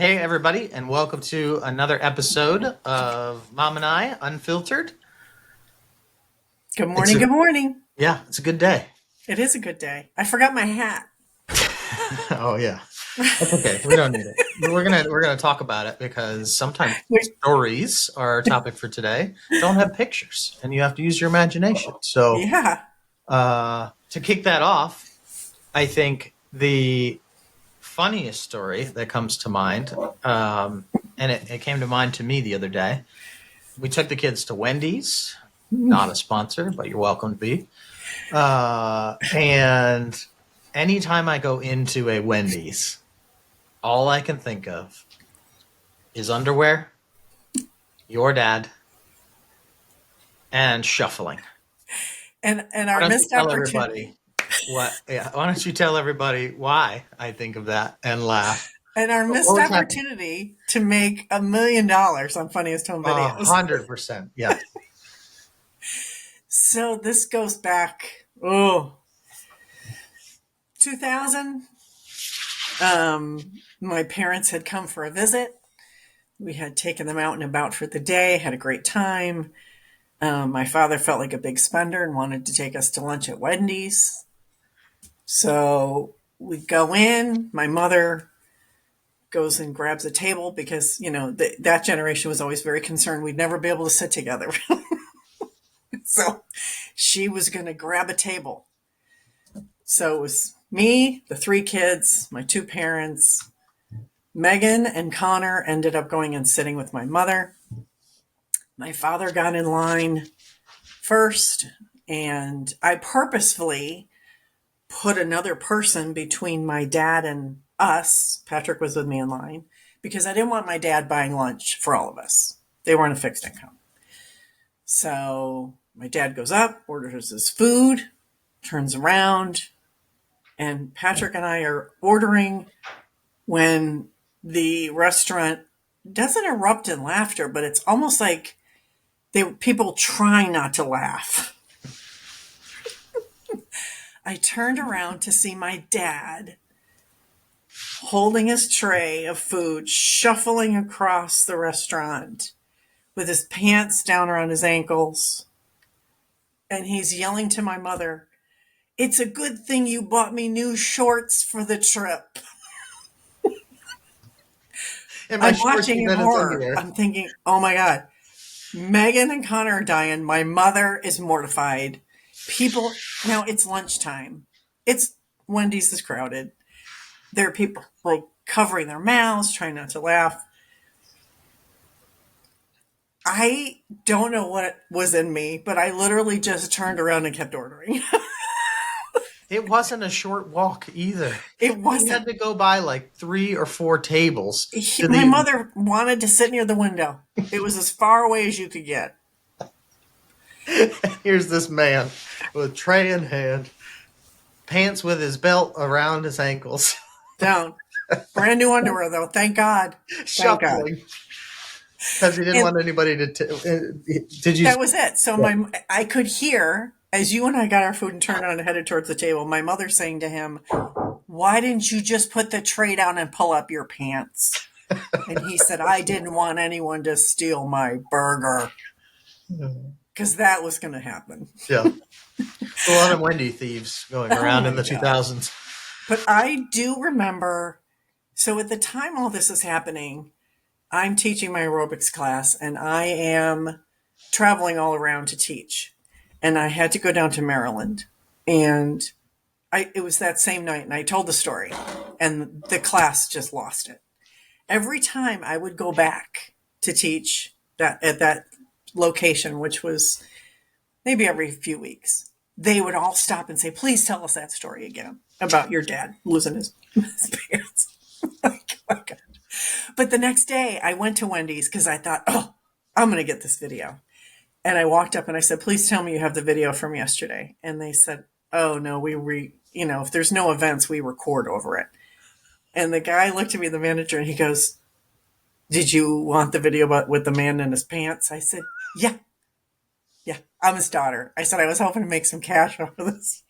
Hey, everybody, and welcome to another episode of Mom and I, Unfiltered. Good It's morning. a Good morning. it's a good day. It is a good day. I forgot my hat. Oh yeah, that's okay. We don't need it. We're gonna talk about it because sometimes Wait, stories are our topic for today. Don't have pictures, and you have to use your imagination. So yeah. to kick that off, I think the funniest story that comes to mind, and it came to mind to me the other day. We took the kids to Wendy's, not a sponsor, but you're welcome to be. And anytime I go into a Wendy's, all I can think of is underwear, your dad, and shuffling. And Why our don't you missed tell opportunity everybody what? Yeah, why don't you tell everybody why I think of that and laugh? and our What missed was happening? opportunity to make $1 million on funniest home videos. 100%. Yes. So this goes back 2000. My parents had come for a visit. We had taken them out and about for the day, had a great time. My father felt like a big spender and wanted to take us to lunch at Wendy's. So we go in. My mother goes and grabs a table because, that generation was always very concerned we'd never be able to sit together. So she was going to grab a table. So it was me, the three kids, my two parents. Megan and Connor ended up going and sitting with my mother. My father got in line first, and I purposefully put another person between my dad and us. Patrick was with me in line because I didn't want my dad buying lunch for all of us. They weren't a fixed income. So my dad goes up, orders his food, turns around, and Patrick and I are ordering when the restaurant doesn't erupt in laughter, but it's almost like people trying not to laugh. I turned around to see my dad holding his tray of food, shuffling across the restaurant with his pants down around his ankles. And he's yelling to my mother, "It's a good thing you bought me new shorts for the trip." And my I'm shorts watching and in then it's horror. underwear. I'm thinking, oh my God, Megan and Connor are dying. My mother is mortified. People, now it's lunchtime. Wendy's is crowded. There are people like covering their mouths, trying not to laugh. I don't know what was in me, but I literally just turned around and kept ordering. It wasn't a short walk either. It We had wasn't. to go by like 3 or 4 tables to My the. mother wanted to sit near the window. It was as far away as you could get. Here's this man with tray in hand, pants with his belt around his ankles, Down. Brand new underwear, though. Thank God. Thank God. shuffling because he didn't And want anybody to. Did you? that was it. So I could hear as you and I got our food and turned on and headed towards the table, my mother saying to him, "Why didn't you just put the tray down and pull up your pants?" And he said, "I didn't want anyone to steal my burger." Because that was going to happen. Yeah, a lot of Wendy thieves going Oh around my in the God. 2000s. But I do remember, so at the time all this is happening, I'm teaching my aerobics class and I am traveling all around to teach. And I had to go down to Maryland. And it was that same night, and I told the story, and the class just lost it. Every time I would go back to teach that at that location, which was maybe every few weeks, they would all stop and say, "Please tell us that story again about your dad losing his pants." Like, oh my God. But the next day I went to Wendy's because I thought, oh, I'm going to get this video. And I walked up and I said, "Please tell me you have the video from yesterday." And they said, "Oh no, if there's no events, we record over it." And the guy looked at me, the manager, and he goes, "Did you want the video with the man in his pants?" I said, "Yeah, yeah, I'm his daughter." I said, "I was hoping to make some cash off of this."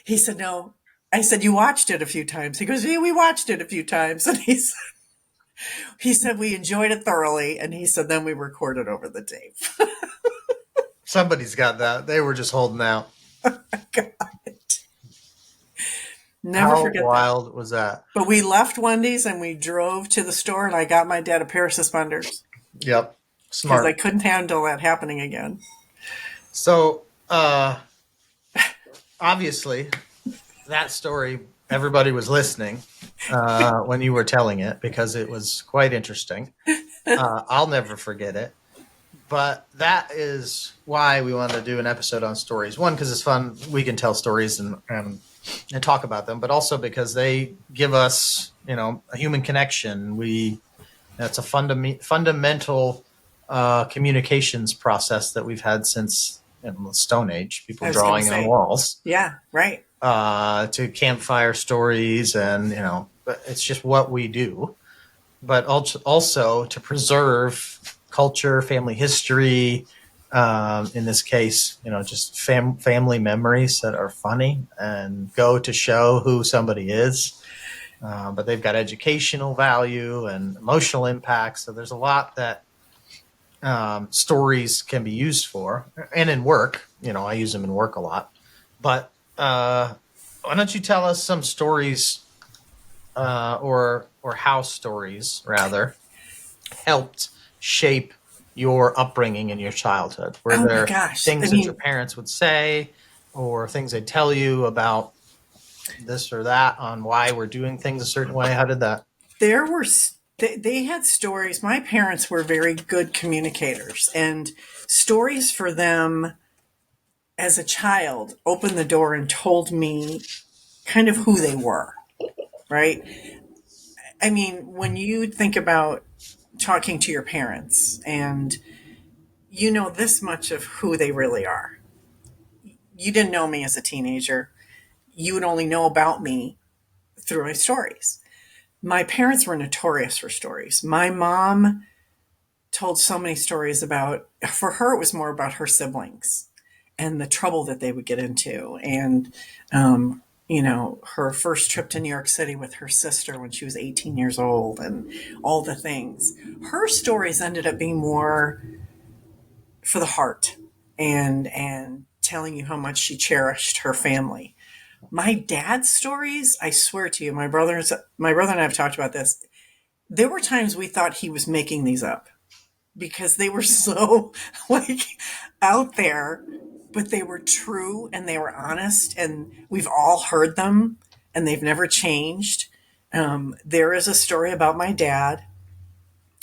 He said, "No." I said, "You watched it a few times." He goes, "Yeah, we watched it a few times." And he said, He said we enjoyed it thoroughly, and he said then we recorded over the tape. Somebody's got that. They were just holding out. God. Never How forget that. wild was that? But we left Wendy's and we drove to the store, and I got my dad a pair of suspenders Yep. because I Smart. couldn't handle that happening again. So, obviously, that story, everybody was listening when you were telling it because it was quite interesting. I'll never forget it. But that is why we wanted to do an episode on stories. One, because it's fun. We can tell stories and talk about them, but also because they give us, a human connection. That's a fundamental communications process that we've had since the Stone Age. I People was going to drawing on say, walls, yeah, right. to campfire stories, and but it's just what we do. But also to preserve culture, family history. In this case, just family memories that are funny and go to show who somebody is. But they've got educational value and emotional impact. So there's a lot that stories can be used for, and in work. I use them in work a lot. But why don't you tell us some stories, or how stories rather helped shape your upbringing in your childhood? Were Oh my there gosh. I things that your mean, parents would say, or things they'd tell you about this or that on why we're doing things a certain way? How did that? there were, they had stories. My parents were very good communicators, and stories for them as a child opened the door and told me kind of who they were, right? I mean, when you think about talking to your parents and you know this much of who they really are, you didn't know me as a teenager. You would only know about me through my stories. My parents were notorious for stories. My mom told so many stories about, for her, it was more about her siblings and the trouble that they would get into. And, her first trip to New York City with her sister when she was 18 years old and all the things. Her stories ended up being more for the heart and telling you how much she cherished her family. My dad's stories, I swear to you, my brother and I have talked about this. There were times we thought he was making these up because they were so like out there, but they were true and they were honest, and we've all heard them and they've never changed. There is a story about my dad.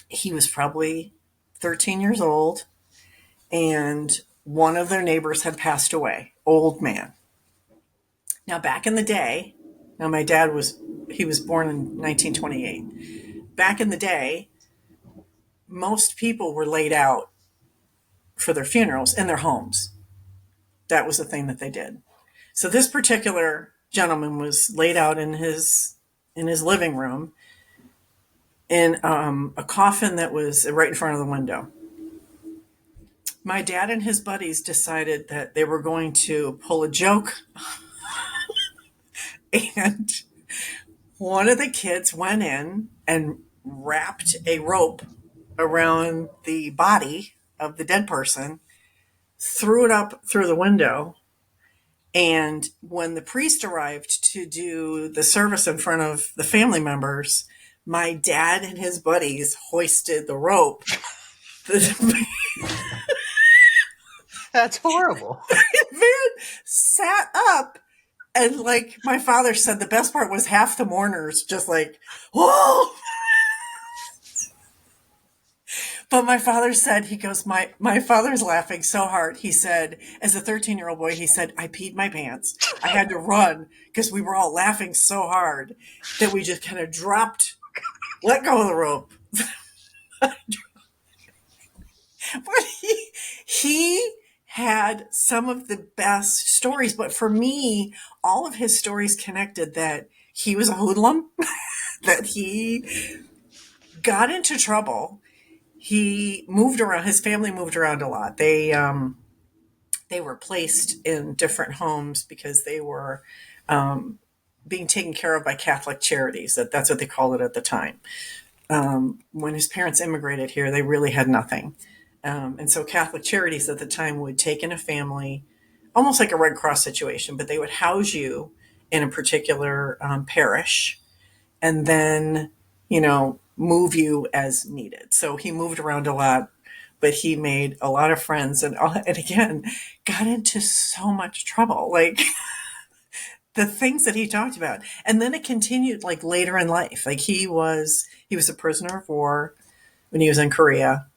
He was probably 13 years old, and one of their neighbors had passed away, old man. Now, back in the day, now my dad he was born in 1928. Back in the day, most people were laid out for their funerals in their homes. That was the thing that they did. So this particular gentleman was laid out in his living room in a coffin that was right in front of the window. My dad and his buddies decided that they were going to pull a joke, and one of the kids went in and wrapped a rope around the body of the dead person, threw it up through the window. And when the priest arrived to do the service in front of the family members, my dad and his buddies hoisted the rope. The That's horrible. man sat up, and like my father said, the best part was half the mourners just like, whoa. But my father said, he goes, my father's laughing so hard. He said, as a 13-year-old boy, he said, I peed my pants. I had to run because we were all laughing so hard that we just kind of dropped, let go of the rope. But he had some of the best stories. But for me, all of his stories connected that he was a hoodlum, that he got into trouble. He moved around. His family moved around a lot. They were placed in different homes because they were being taken care of by Catholic charities. That's what they called it at the time. when his parents immigrated here, they really had nothing. And so Catholic Charities at the time would take in a family, almost like a Red Cross situation, but they would house you in a particular parish and then, move you as needed. So he moved around a lot, but he made a lot of friends and again, got into so much trouble. Like, the things that he talked about. And then it continued like later in life. Like he was a prisoner of war when he was in Korea,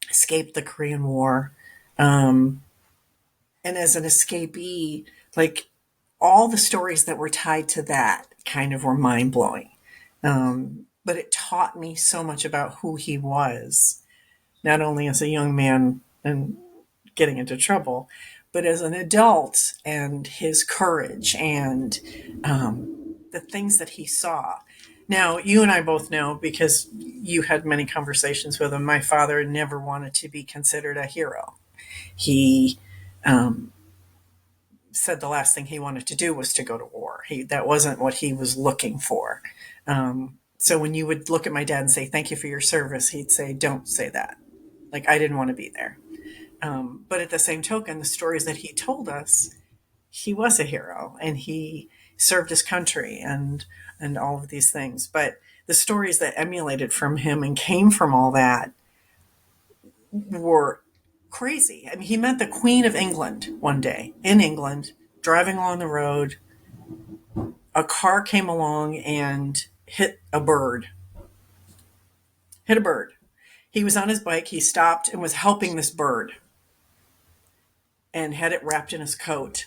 escaped the Korean War. Um, and as an escapee, like all the stories that were tied to that kind of were mind blowing. But it taught me so much about who he was, not only as a young man and getting into trouble, but as an adult and his courage and the things that he saw. Now, you and I both know because you had many conversations with him. My father never wanted to be considered a hero. He said the last thing he wanted to do was to go to war. That wasn't what he was looking for. So when you would look at my dad and say, "Thank you for your service," he'd say, "Don't say that. Like, I didn't want to be there." But at the same token, the stories that he told us, he was a hero and he served his country and all of these things. But the stories that emulated from him and came from all that were crazy. I mean, he met the Queen of England one day in England, driving along the road. A car came along and hit a bird. Hit a bird. He was on his bike. He stopped and was helping this bird and had it wrapped in his coat.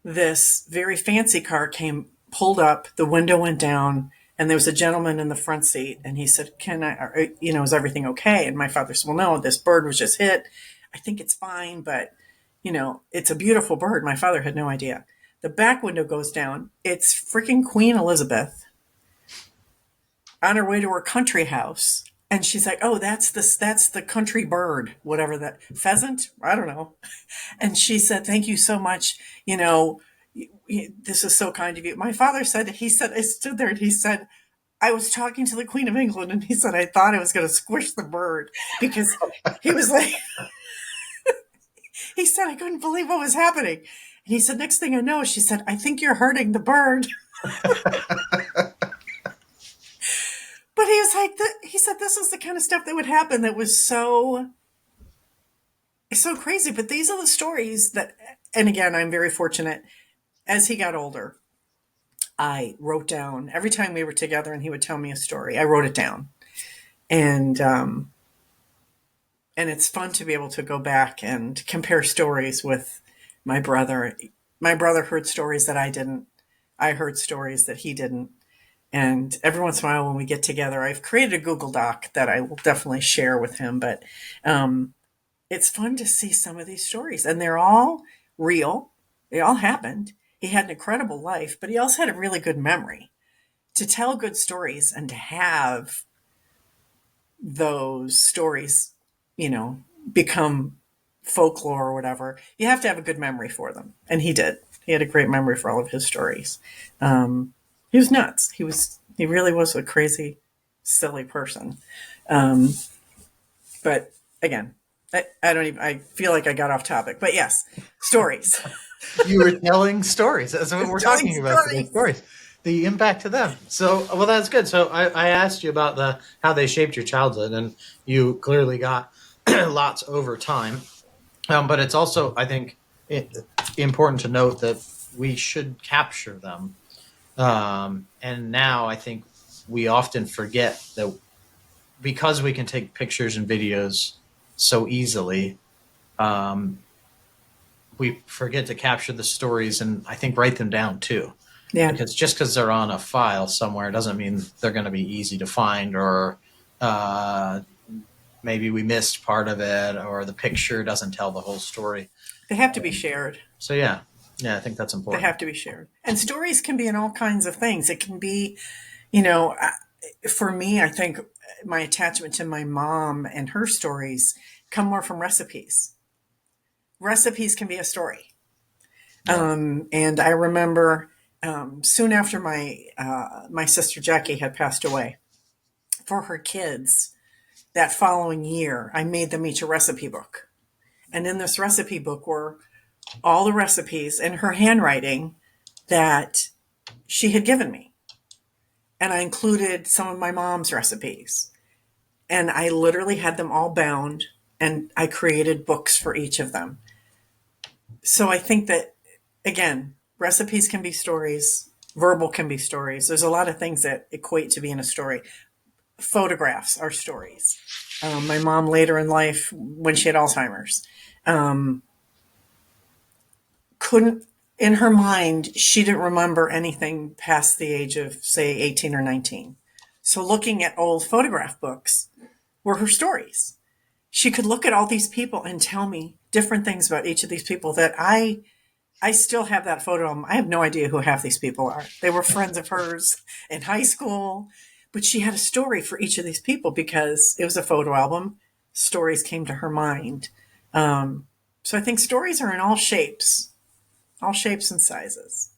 This very fancy car pulled up, the window went down, and there was a gentleman in the front seat. And he said, is everything okay? And my father said, "Well, no, this bird was just hit. I think it's fine, but, it's a beautiful bird." My father had no idea. The back window goes down. It's freaking Queen Elizabeth on her way to her country house. And she's like, "Oh, that's the country bird, whatever that pheasant. I don't know." And she said, "Thank you so much. This is so kind of you." My father said, I stood there and he said, "I was talking to the Queen of England," and he said, "I thought I was going to squish the bird," because he was like, he said, "I couldn't believe what was happening." And he said, "Next thing I know," she said, "I think you're hurting the bird." But he was like, he said, this is the kind of stuff that would happen that was so crazy. But these are the stories that, and again, I'm very fortunate. As he got older, I wrote down every time we were together and he would tell me a story. I wrote it down, and it's fun to be able to go back and compare stories with my brother. My brother heard stories that I didn't. I heard stories that he didn't. And every once in a while when we get together, I've created a Google Doc that I will definitely share with him. But it's fun to see some of these stories. And they're all real. They all happened. He had an incredible life, but he also had a really good memory. To tell good stories and to have those stories, become folklore or whatever, you have to have a good memory for them. And he did. He had a great memory for all of his stories. He was nuts. He really was a crazy, silly person. But again, I feel like I got off topic, but yes, stories. You were telling stories. That's what we're Telling talking about today. Stories. The impact to them. So, well, that's good. So I asked you about how they shaped your childhood, and you clearly got lots over time. But it's also, I think, important to note that we should capture them. And now I think we often forget that because we can take pictures and videos so easily, we forget to capture the stories and I think write them down too. Yeah. Because they're on a file somewhere doesn't mean they're going to be easy to find, or maybe we missed part of it, or the picture doesn't tell the whole story. They have to be shared. So yeah, I think that's important. They have to be shared. And stories can be in all kinds of things. It can be, for me, I think my attachment to my mom and her stories come more from recipes. Recipes can be a story. And I remember soon after my sister Jackie had passed away, for her kids, that following year, I made them each a recipe book. And in this recipe book were all the recipes in her handwriting that she had given me. And I included some of my mom's recipes. And I literally had them all bound, and I created books for each of them. So I think that, again, recipes can be stories, verbal can be stories. There's a lot of things that equate to being a story. Photographs are stories. My mom later in life, when she had Alzheimer's, um, couldn't, in her mind, she didn't remember anything past the age of, say, 18 or 19. So looking at old photograph books were her stories. She could look at all these people and tell me different things about each of these people that I still have that photo album. I have no idea who half these people are. They were friends of hers in high school, but she had a story for each of these people because it was a photo album. Stories came to her mind. So I think stories are in all shapes and sizes,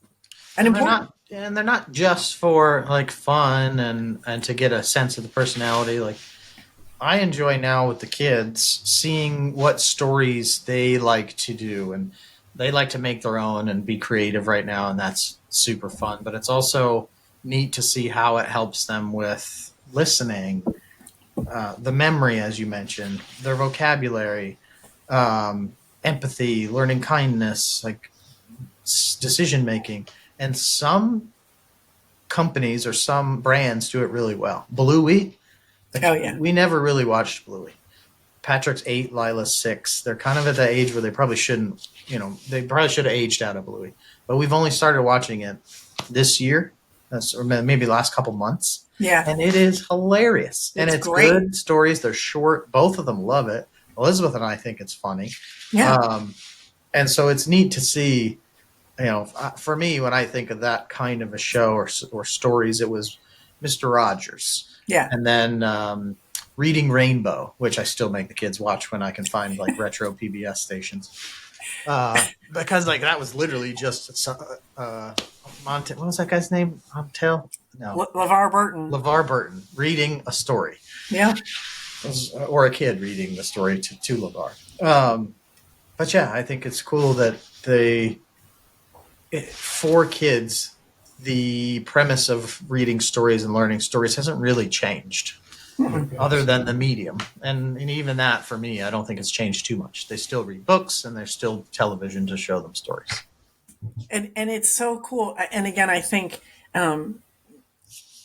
and And they're important. not and they're not just for like fun and to get a sense of the personality. Like I enjoy now with the kids seeing what stories they like to do, and they like to make their own and be creative right now, and that's super fun. But it's also neat to see how it helps them with listening, the memory, as you mentioned, their vocabulary, empathy, learning kindness, like decision making. And some companies or some brands do it really well. Bluey, Oh like yeah, we never really watched Bluey. Patrick's 8, Lila's 6. They're kind of at the age where they probably shouldn't, they probably should have aged out of Bluey. But we've only started watching it this year, or maybe the last couple months. yeah, And it is hilarious. And it's it's great. good stories. They're short. Both of them love it. Elizabeth and I think it's funny. Yeah, Um, and so it's neat to see, for me, when I think of that kind of a show or stories, it was Mr. Rogers. yeah. And then Reading Rainbow, which I still make the kids watch when I can find like retro PBS stations. Because like that was literally just what was that guy's name? Montel? No, LeVar Burton. LeVar Burton reading a story, Yeah, or a kid reading the story to LeVar. But yeah, I think it's cool that for kids, the premise of reading stories and learning stories hasn't really changed, other than the medium. And even that, for me, I don't think it's changed too much. They still read books, and there's still television to show them stories. and it's so cool. And again, I think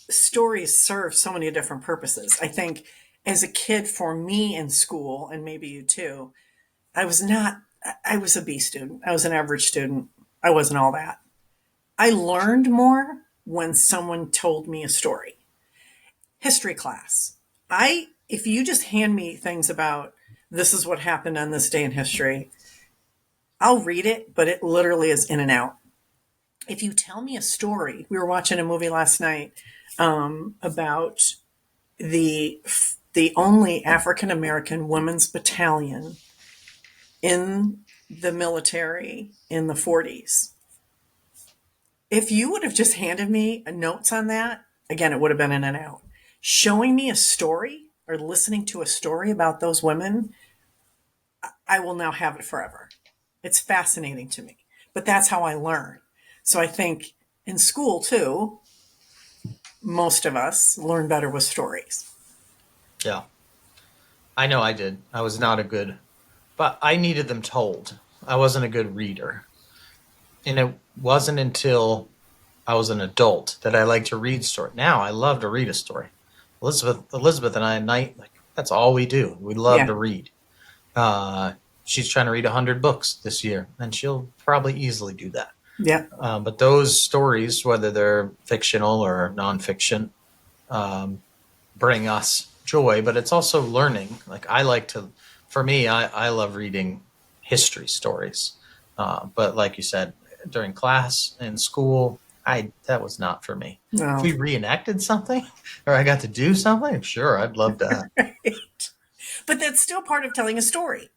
stories serve so many different purposes. I think as a kid, for me in school, and maybe you too, I was not. I was a B student. I was an average student. I wasn't all that. I learned more when someone told me a story. History class. If you just hand me things about this is what happened on this day in history, I'll read it, but it literally is in and out. If you tell me a story, we were watching a movie last night about the the only African American women's battalion in the military in the 40s. If you would have just handed me notes on that, again, it would have been in and out. Showing me a story or listening to a story about those women, I will now have it forever. It's fascinating to me, but that's how I learn. So I think in school too, most of us learn better with stories. Yeah, I know I did. I was not a good, but I needed them told. I wasn't a good reader. And it wasn't until I was an adult that I like to read story. Now I love to read a story. Elizabeth and I at night, like that's all we do. We love Yeah, to read. Uh, she's trying to read 100 books this year, and she'll probably easily do that. yeah, But those stories, whether they're fictional or nonfiction, um, bring us joy. But it's also learning. Like I like to, for me, I love reading history stories. But like you said, during class in school, that was not for me. If no. we reenacted something, or I got to do something, sure, I'd love that. Right. But that's still part of telling a story.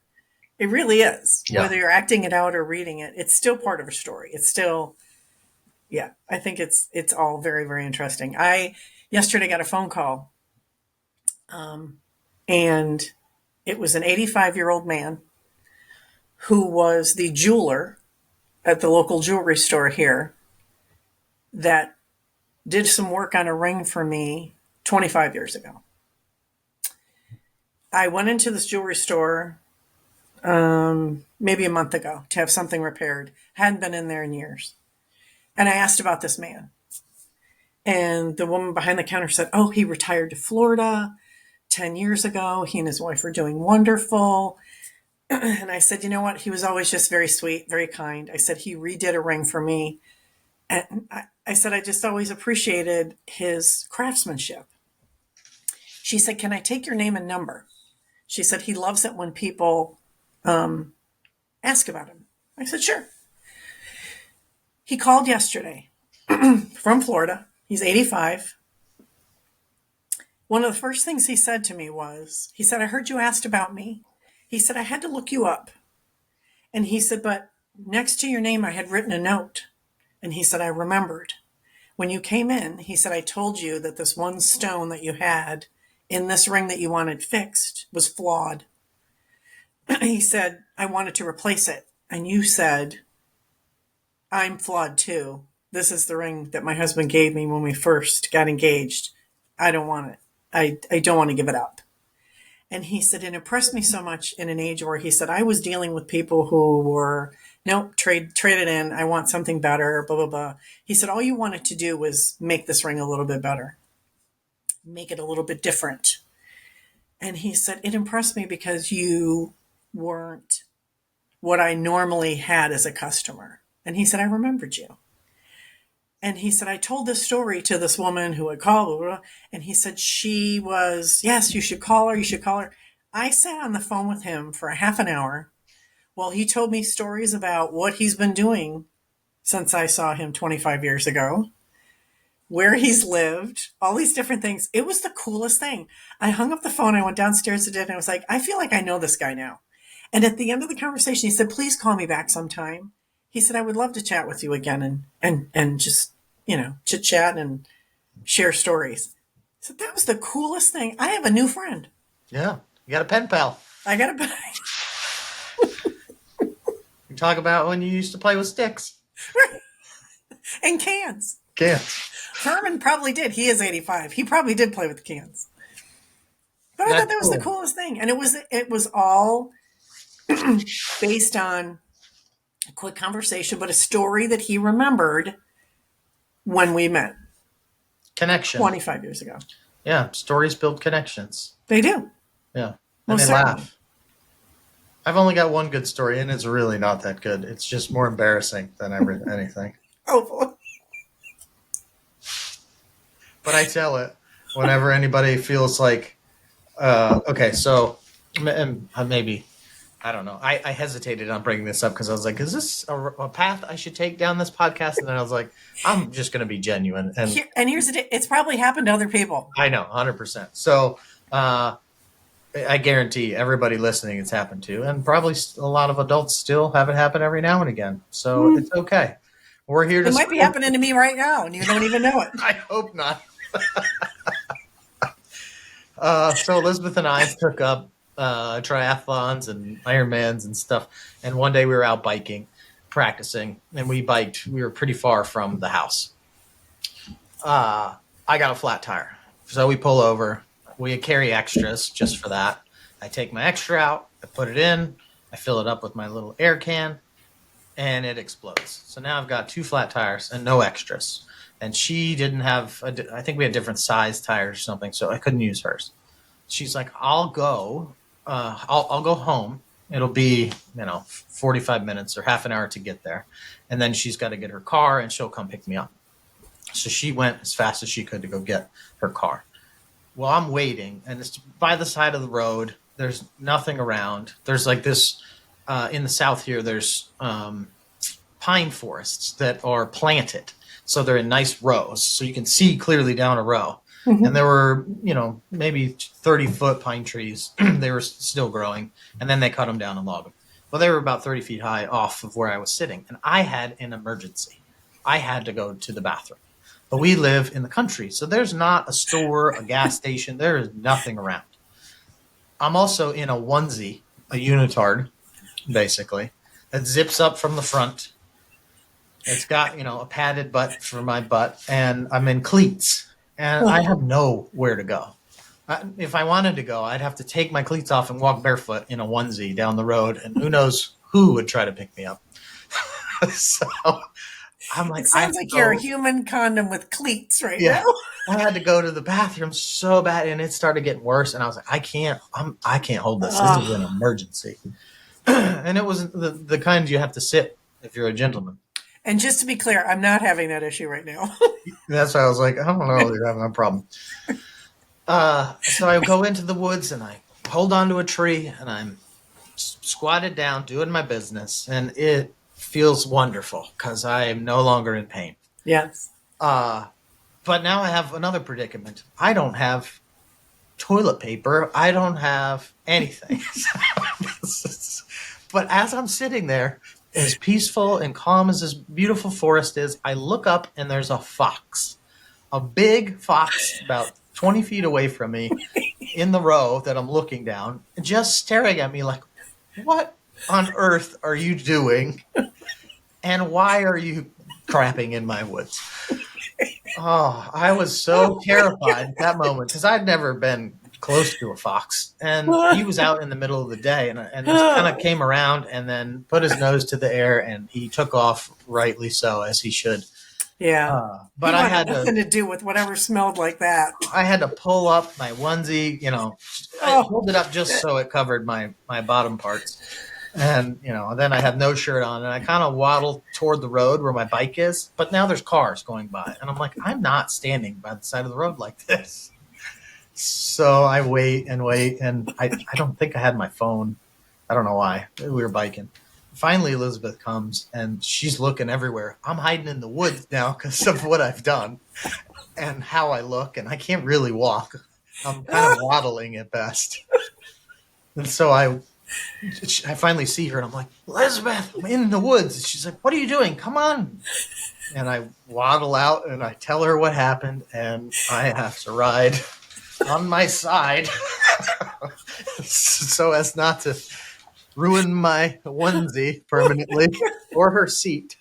It really is. Yeah. Whether you're acting it out or reading it, it's still part of a story. It's still, yeah. I think it's all very very interesting. I yesterday got a phone call And it was an 85-year-old man who was the jeweler at the local jewelry store here that did some work on a ring for me 25 years ago. I went into this jewelry store maybe a month ago to have something repaired. Hadn't been in there in years. And I asked about this man. And the woman behind the counter said, oh, he retired to Florida 10 years ago. He and his wife are doing wonderful. And I said, you know what? He was always just very sweet, very kind. I said, he redid a ring for me. And I said, I just always appreciated his craftsmanship. She said, can I take your name and number? She said, he loves it when people ask about him. I said, sure. He called yesterday from Florida. He's 85. One of the first things he said to me was, he said, I heard you asked about me. He said, I had to look you up. And he said, but next to your name, I had written a note. And he said, I remembered. When you came in, he said, I told you that this one stone that you had in this ring that you wanted fixed was flawed. He said, I wanted to replace it. And you said, I'm flawed too. This is the ring that my husband gave me when we first got engaged. I don't want it. I don't want to give it up. And he said, it impressed me so much in an age where he said, I was dealing with people who were, nope, trade it in. I want something better, blah, blah, blah. He said, all you wanted to do was make this ring a little bit better, make it a little bit different. And he said, it impressed me because you weren't what I normally had as a customer. And he said, I remembered you. And he said, I told this story to this woman who had called, blah, blah, blah, and he said, she was, yes, you should call her. You should call her. I sat on the phone with him for a half an hour while he told me stories about what he's been doing since I saw him 25 years ago, where he's lived, all these different things. It was the coolest thing. I hung up the phone. I went downstairs to dinner. And I was like, I feel like I know this guy now. And at the end of the conversation, he said, please call me back sometime. He said, I would love to chat with you again and just, chit chat and share stories. So that was the coolest thing. I have a new friend. Yeah. You got a pen pal. I got a You talk about when you used to play with sticks. and cans. Cans. Herman probably did. He is 85. He probably did play with cans. But I thought that was the coolest thing. And it was all based on a quick conversation, but a story that he remembered when we met. Connection. 25 years ago. Yeah. Stories build connections. They do. Yeah. And Most they certainly. laugh. I've only got one good story, and it's really not that good. It's just more embarrassing than anything. Oh, But I tell it whenever anybody feels like, okay, so maybe, I don't know. I hesitated on bringing this up because I was like, is this a path I should take down this podcast? And then I was like, I'm just going to be genuine. And here's it's probably happened to other people. I know, 100%. So I guarantee everybody listening it's happened to, and probably a lot of adults still have it happen every now and again. So it's okay. We're here to. It might be happening to me right now, and you don't even know it. I hope not. So Elizabeth and I took up triathlons and Ironmans and stuff. And one day we were out biking, practicing, and we biked. We were pretty far from the house. I got a flat tire. So we pull over. We carry extras just for that. I take my extra out. I put it in. I fill it up with my little air can, and it explodes. So now I've got 2 flat tires and no extras. And she didn't have, I think we had different size tires or something, so I couldn't use hers. She's like, I'll go home. It'll be, 45 minutes or half an hour to get there. And then she's got to get her car and she'll come pick me up. So she went as fast as she could to go get her car. Well, I'm waiting, and it's by the side of the road. There's nothing around. There's like this, in the South here, there's pine forests that are planted. So they're in nice rows, so you can see clearly down a row. Mm-hmm. And there were, maybe 30-foot pine trees. They were still growing, and then they cut them down and logged them. Well, they were about 30 feet high off of where I was sitting, and I had an emergency. I had to go to the bathroom. But we live in the country, so there's not a store, a gas station. There is nothing around. I'm also in a onesie, a unitard, basically, that zips up from the front. It's got, a padded butt for my butt, and I'm in cleats, and I have nowhere to go. If I wanted to go, I'd have to take my cleats off and walk barefoot in a onesie down the road, and who knows who would try to pick me up. So I'm like, It sounds like you're a human condom with cleats right now. I had to go to the bathroom so bad, and it started getting worse. And I was like, I can't hold this. This is an emergency. And it was the kind you have to sit if you're a gentleman. And just to be clear, I'm not having that issue right now. That's why I was like, I don't know, you're having a problem. So I go into the woods and I hold onto a tree and I'm squatted down doing my business, and it feels wonderful because I am no longer in pain. Yes. But now I have another predicament. I don't have toilet paper. I don't have anything. But as I'm sitting there, as peaceful and calm as this beautiful forest is, I look up and there's a fox. A big fox about 20 feet away from me in the row that I'm looking down, just staring at me like, what on earth are you doing? And why are you crapping in my woods? Oh, I was so terrified at that moment because I'd never been close to a fox. And he was out in the middle of the day and just kind of came around and then put his nose to the air, and he took off, rightly so, as he should. Yeah. But I had nothing to do with whatever smelled like that. I had to pull up my onesie, I pulled it up just so it covered my bottom parts. And, then I have no shirt on, and I kind of waddle toward the road where my bike is. But now there's cars going by, and I'm like, I'm not standing by the side of the road like this. So I wait, and I don't think I had my phone. I don't know why. We were biking. Finally, Elizabeth comes, and she's looking everywhere. I'm hiding in the woods now because of what I've done and how I look, and I can't really walk. I'm kind of waddling at best. And so I finally see her, and I'm like, Elizabeth, I'm in the woods. And she's like, what are you doing? Come on. And I waddle out, and I tell her what happened, and I have to ride on my side so as not to ruin my onesie permanently or her seat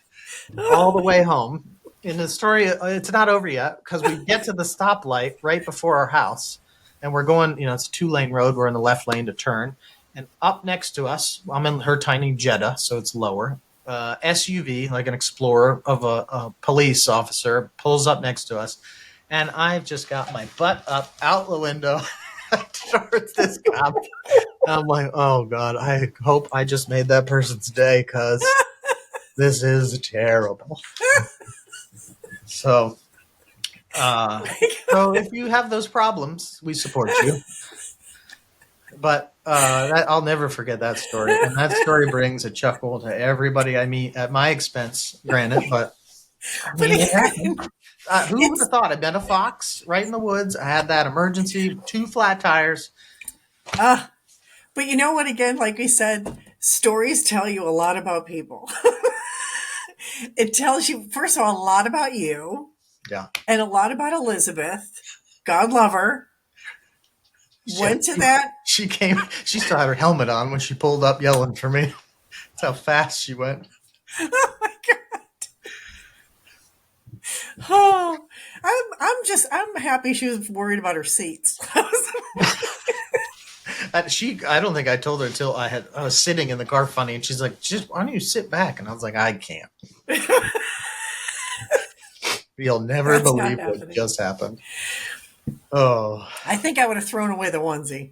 all the way home. In the story, it's not over yet because we get to the stoplight right before our house, and we're going, it's a 2-lane road. We're in the left lane to turn. And up next to us, I'm in her tiny Jetta, so it's lower. SUV, like an Explorer of a police officer, pulls up next to us. And I've just got my butt up out the window towards this cop. I'm like, oh, God, I hope I just made that person's day because this is terrible. So if you have those problems, we support you. But I'll never forget that story. And that story brings a chuckle to everybody I meet at my expense, granted. But I mean, it happened. Who would have thought? I met a fox right in the woods. I had that emergency, 2 flat tires. But you know what? Again, like we said, stories tell you a lot about people. It tells you, first of all, a lot about you. Yeah. And a lot about Elizabeth. God love her. Went to that. She still had her helmet on when she pulled up yelling for me. That's how fast she went. Oh my God. Oh, I'm happy she was worried about her seats. I don't think I told her until I was sitting in the car funny, and she's like, why don't you sit back? And I was like, I can't. You'll never believe what just happened. Oh, I think I would have thrown away the onesie.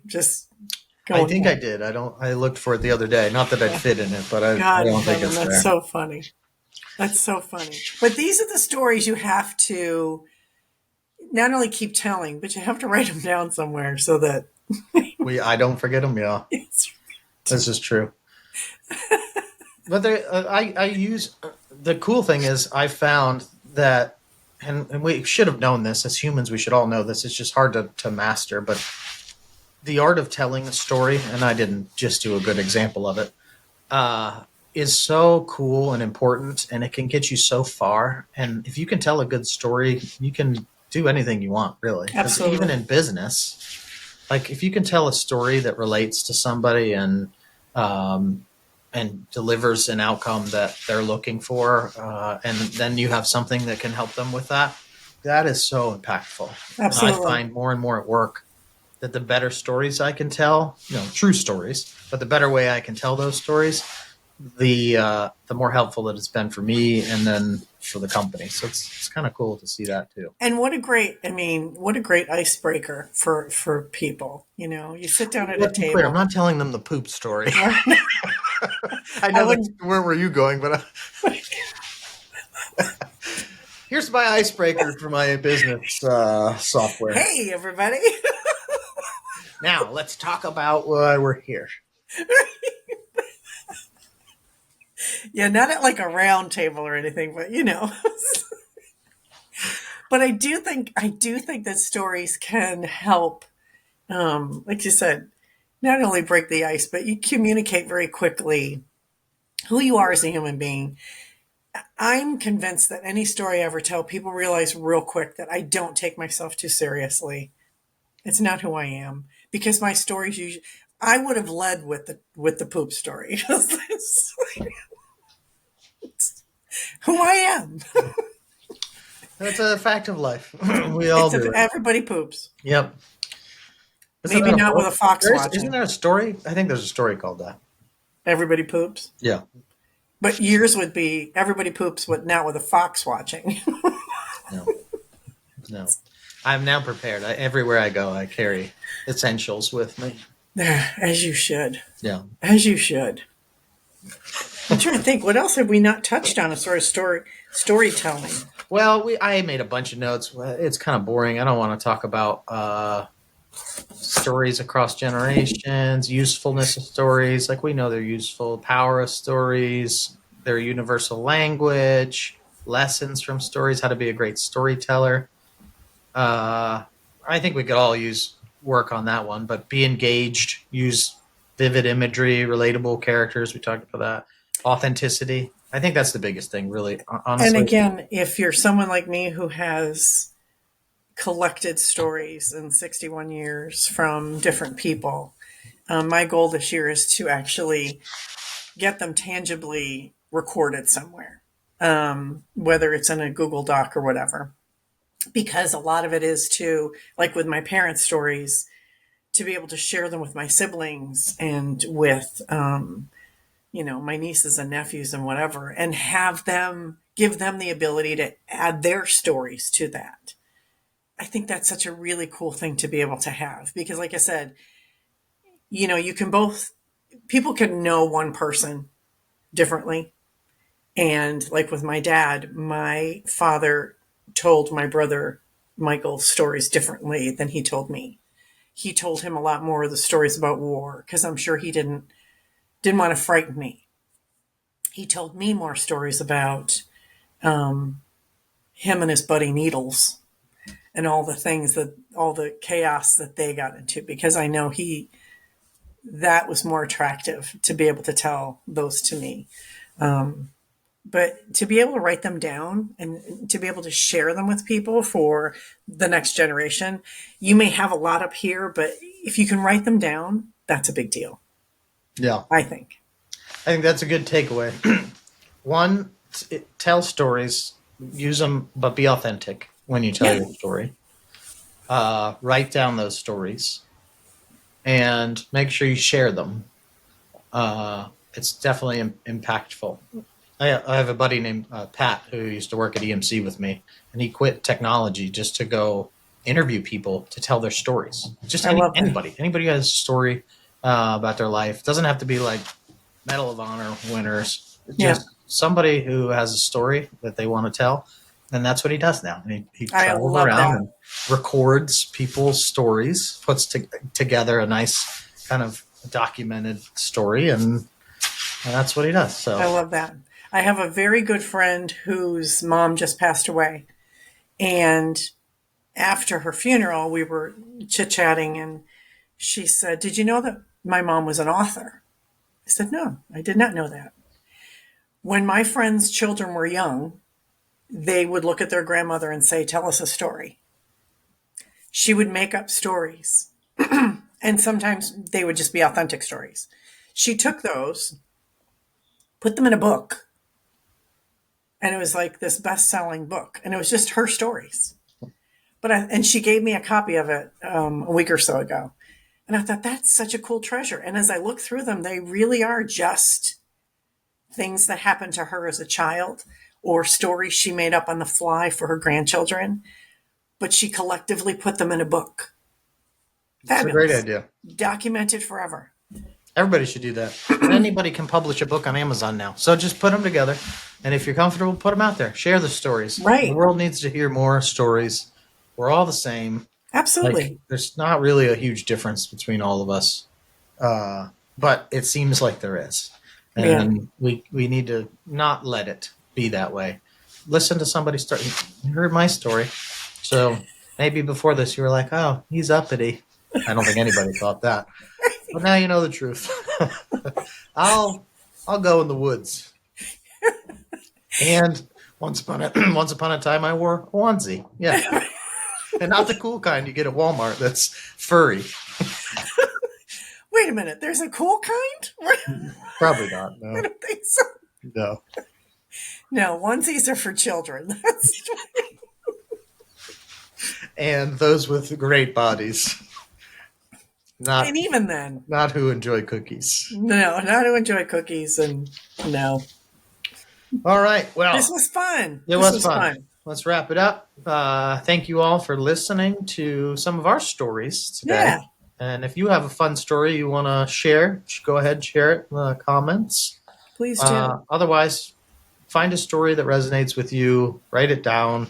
I think I did. I looked for it the other day. Not that I'd fit in it, but I don't think it's there. That's so funny. That's so funny. But these are the stories you have to not only keep telling, but you have to write them down somewhere so that I don't forget them. Yeah, this is true. But I use the cool thing is I found that, and we should have known this as humans. We should all know this. It's just hard to master. But the art of telling a story, and I didn't just do a good example of it. is so cool and important, and it can get you so far. And if you can tell a good story, you can do anything you want, really. Because even Absolutely. in business, like if you can tell a story that relates to somebody um, and delivers an outcome that they're looking for, and then you have something that can help them with that. That is so impactful. And I Absolutely. find more and more at work that the better stories I can tell, true stories, but the better way I can tell those stories, the more helpful that it's been for me and then for the company. So it's kind of cool to see that too. And what a great icebreaker for people. You sit down at a Let's be clear. I'm table. not telling them the poop story. I I know that's wouldn't. where were you going, but here's my icebreaker for my business software. Hey, everybody. Now let's talk about why we're here. Yeah, not at like a round table or anything, but but I do think that stories can help, like you said, not only break the ice, but you communicate very quickly who you are as a human being. I'm convinced that any story I ever tell, people realize real quick that I don't take myself too seriously. It's not who I am because my stories usually. I would have led with the poop story. Who I am. That's a fact of life. We all It's do it. everybody poops. Yep. Isn't Maybe that a not with book? a fox Isn't watching. there a story? I think there's a story called that. Everybody poops. Yeah. But yours would be everybody poops, but not with a fox watching. No. No. I'm now prepared. Everywhere I go, I carry essentials with me. As you should. Yeah. As you should. I'm trying to think. What else have we not touched on as far as storytelling? Well, I made a bunch of notes. It's kind of boring. I don't want to talk about stories across generations, usefulness of stories. Like we know they're useful, power of stories, their universal language, lessons from stories, how to be a great storyteller. Uh, I think we could all use work on that one, but be engaged, use vivid imagery, relatable characters. We talked about that. Authenticity. I think that's the biggest thing, really, And honestly. again, if you're someone like me who has collected stories in 61 years from different people, my goal this year is to actually get them tangibly recorded somewhere, whether it's in a Google Doc or whatever. Because a lot of it is to, like with my parents' stories, to be able to share them with my siblings and with, my nieces and nephews and whatever, and have them give them the ability to add their stories to that. I think that's such a really cool thing to be able to have because, like I said, you can both, people can know one person differently. And like with my dad, my father told my brother Michael stories differently than he told me. He told him a lot more of the stories about war because I'm sure he didn't want to frighten me. He told me more stories about him and his buddy Needles and all the chaos that they got into because I know that was more attractive to be able to tell those to me. But to be able to write them down and to be able to share them with people for the next generation, you may have a lot up here, but if you can write them down, that's a big deal, Yeah. I think. I think that's a good takeaway. One, tell stories, use them, but be authentic when you tell Yeah. your story. Write down those stories and make sure you share them. It's definitely impactful. I have a buddy named Pat who used to work at EMC with me, and he quit technology just to go interview people to tell their stories. Just I love that. anybody who has a story about their life. Doesn't have to be like Medal of Honor winners. Yeah. Just somebody who has a story that they want to tell, and that's what he does now. He I travels love around that. and records people's stories, puts together a nice kind of documented story, and that's what he does. So I love that. I have a very good friend whose mom just passed away. And after her funeral, we were chit chatting, and she said, "Did you know that my mom was an author?" I said, "No, I did not know that." When my friends' children were young, they would look at their grandmother and say, "Tell us a story." She would make up stories. And sometimes they would just be authentic stories. She took those, put them in a book, and it was like this best-selling book. And it was just her stories. And she gave me a copy of it a week or so ago. And I thought, that's such a cool treasure. And as I look through them, they really are just things that happened to her as a child or stories she made up on the fly for her grandchildren. But she collectively put them in a book. That's Fabulous. a great idea. Documented forever. Everybody should do that. And anybody can publish a book on Amazon now. So just put them together. And if you're comfortable, put them out there. Share the stories. Right. The world needs to hear more stories. We're all the same. Absolutely. Like, there's not really a huge difference between all of us. But it seems like there is. And we need to not let it be that way. Listen to somebody's story. You heard my story. So maybe before this you were like, oh, he's uppity. I don't think anybody thought that. But now you know the truth. I'll go in the woods. And once upon a time I wore a onesie. Yeah. And not the cool kind you get at Walmart that's furry. Wait a minute. There's a cool kind? Probably not. No. I don't think so. No. No, onesies are for children. That's And those with great bodies. and even then. Not who enjoy cookies. No, not to enjoy cookies and no. All right. Well, This was fun. It was fun. Let's wrap it up. Thank you all for listening to some of our stories today. Yeah. And if you have a fun story you want to share, go ahead and share it in the comments. Please do. Otherwise, find a story that resonates with you. Write it down.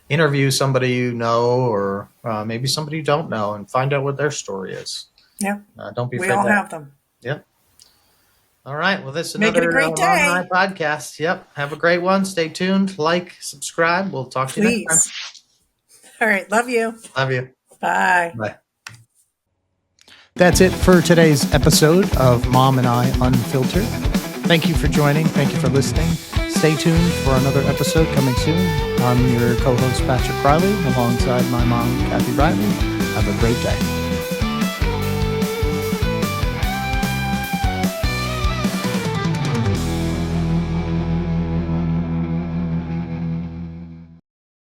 Interview somebody you know or maybe somebody you don't know and find out what their story is. Yeah. Don't be afraid. We all have them. Yep. All right. Well, this is Make it another a great day. online podcast. Yep. Have a great one. Stay tuned. Like, subscribe. We'll talk to you next time. All right. Love you. Love you. Bye. Bye. That's it for today's episode of Mom and I Unfiltered. Thank you for joining. Thank you for listening. Stay tuned for another episode coming soon. I'm your co-host, Patrick Riley, alongside my mom, Kathy Riley. Have a great day.